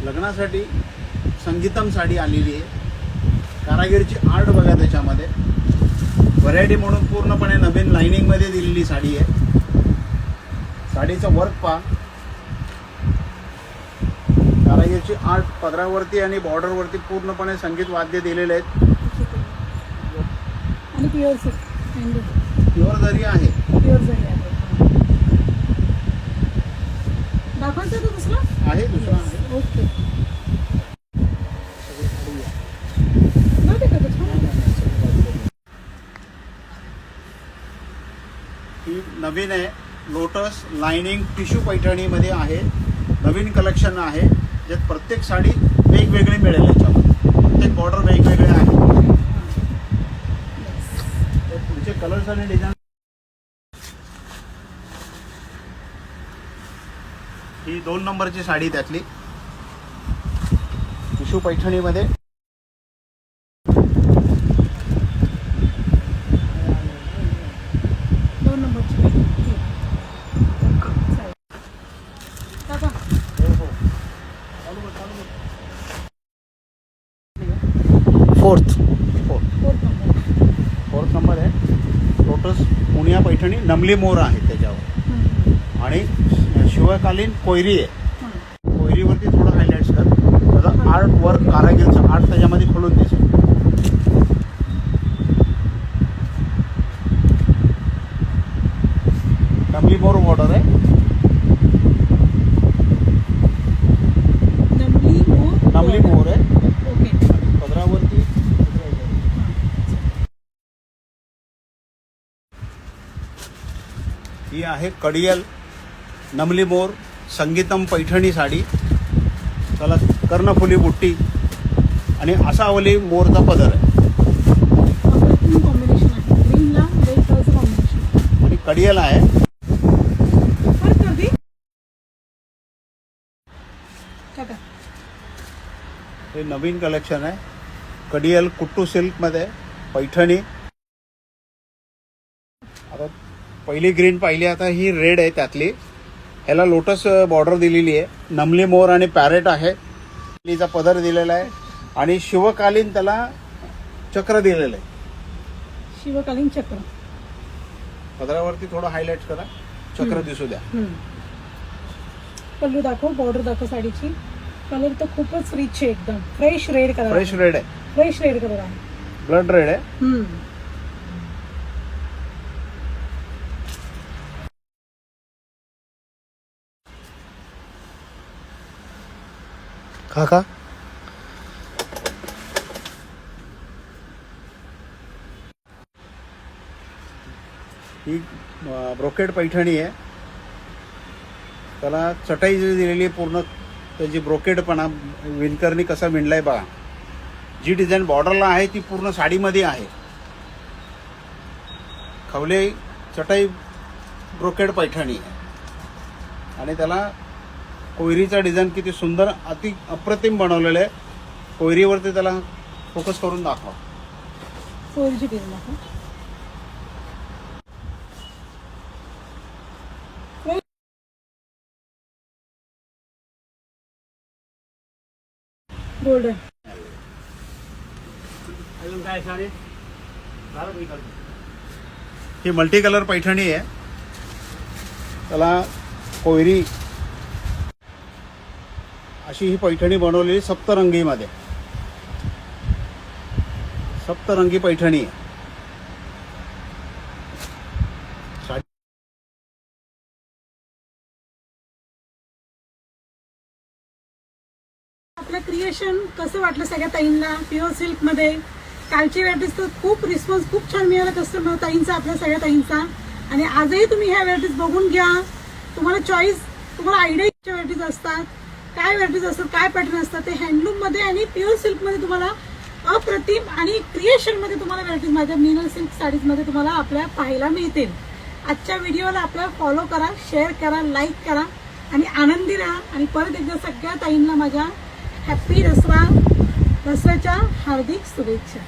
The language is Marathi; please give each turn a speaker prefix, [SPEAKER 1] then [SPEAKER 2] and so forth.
[SPEAKER 1] लग्नासाठी संगीतम साडी आलेली आहे. कारागिरीची आर्ट बघा त्याच्यामध्ये. व्हरायटी म्हणून पूर्णपणे नवीन लाइनिंग मध्ये दिलेली साडी आहे. साडीचं वर्क पहा. कारागिरीची आर्ट पदरावरती आणि बॉर्डरवरती पूर्णपणे संगीत वाद्य दिलेले आहेत.
[SPEAKER 2] आणि प्युअर
[SPEAKER 1] जरी आहे.
[SPEAKER 2] दाखवायचं तर दुसरा
[SPEAKER 1] आहे. दुसरा आहे.
[SPEAKER 2] ओके.
[SPEAKER 1] ही नवीन आहे. लोटस लाइनिंग टिश्यू पैठणीमध्ये आहे. नवीन कलेक्शन आहे. ज्यात प्रत्येक साडी वेगवेगळी मिळेल. याच्यामध्ये प्रत्येक बॉर्डर वेगवेगळे आहे. पुढचे कलर्स आणि डिझाईन. ही 2 नंबरची साडी त्यातली टिश्यू पैठणीमध्ये. फोर्थ नंबर आहे. लोटस मुनिया पैठणी नमली मोर आहे त्याच्यावर. आणि शिवकालीन कोयरी आहे. कोयरीवरती थोडं हायलाइट्स कर. त्याचा आर्ट वर्क कारागिरचं आर्ट त्याच्यामध्ये खोलून दिसेल. नमली मोर बॉर्डर आहे. नमली मोर आहे. पदरावरती ही आहे कडियल नमली मोर संगीतम पैठणी साडी. त्याला कर्णफुली बुट्टी आणि असावली मोरचा पदर आहे. आणि कडियल आहे. हे नवीन कलेक्शन आहे. कडियल कुट्टू सिल्क मध्ये पैठणी. आता पहिली ग्रीन पाहिली. आता ही रेड आहे त्यातली. ह्याला लोटस बॉर्डर दिलेली आहे. नमली मोर आणि पॅरेट आहे. चा पदर दिलेला आहे. आणि शिवकालीन त्याला चक्र दिलेलं आहे.
[SPEAKER 2] शिवकालीन चक्र.
[SPEAKER 1] पदरावरती थोडं हायलाइट करा. चक्र दिसू द्या.
[SPEAKER 2] पल्लू दाखव. बॉर्डर दाखव साडीची. कलर तर खूपच रिच आहे. एकदम fresh red colour.
[SPEAKER 1] Fresh red आहे.
[SPEAKER 2] फ्रेश रेड कलर आहे.
[SPEAKER 1] ब्लड रेड आहे. काका ही ब्रोकेड पैठणी आहे. त्याला चटाई जी दिलेली पूर्ण त्याची ब्रोकेडपणा विणकरनी कसा विणलाय बघा. जी डिझाईन बॉर्डरला आहे ती पूर्ण साडीमध्ये आहे. खवले चटाई ब्रोकेड पैठणी आहे. आणि त्याला कोयरीचा डिझाईन किती सुंदर अति अप्रतिम बनवलेलं आहे. कोयरीवरती त्याला फोकस करून दाखवा.
[SPEAKER 2] कोयरीची डिझाईन दाखव. गोल्डन.
[SPEAKER 1] अजून काय साडी. ही मल्टी कलर पैठणी आहे. त्याला कोयरी अशी ही पैठणी बनवलेली सप्तरंगीमध्ये. सप्तरंगी पैठणी आहे.
[SPEAKER 2] आपलं क्रिएशन कसं वाटलं सगळ्या ताईंना. प्युअर सिल्क मध्ये कालची व्हरायटीज तर खूप रिस्पॉन्स खूप छान मिळाला कस्टमर ताईंचा, आपल्या सगळ्या ताईंचा. आणि आजही तुम्ही ह्या व्हरायटीज बघून घ्या. तुम्हाला चॉईस, तुम्हाला आयडिया व्हरायटीज असतात, काय व्हरायटीज असतात, काय पॅटर्न असतात ते हँडलूम मध्ये आणि प्युअर सिल्क मध्ये तुम्हाला अप्रतिम आणि क्रिएशन मध्ये तुम्हाला व्हरायटीज माझ्या मिनल सिल्क साडीज मध्ये तुम्हाला आपल्या पाहायला मिळतील. आजच्या व्हिडिओला आपल्याला फॉलो करा, शेअर करा, लाईक करा आणि आनंदी राहा. आणि परत एकदा सगळ्या ताईंना माझ्या हॅपी दसरा, दसऱ्याच्या हार्दिक शुभेच्छा.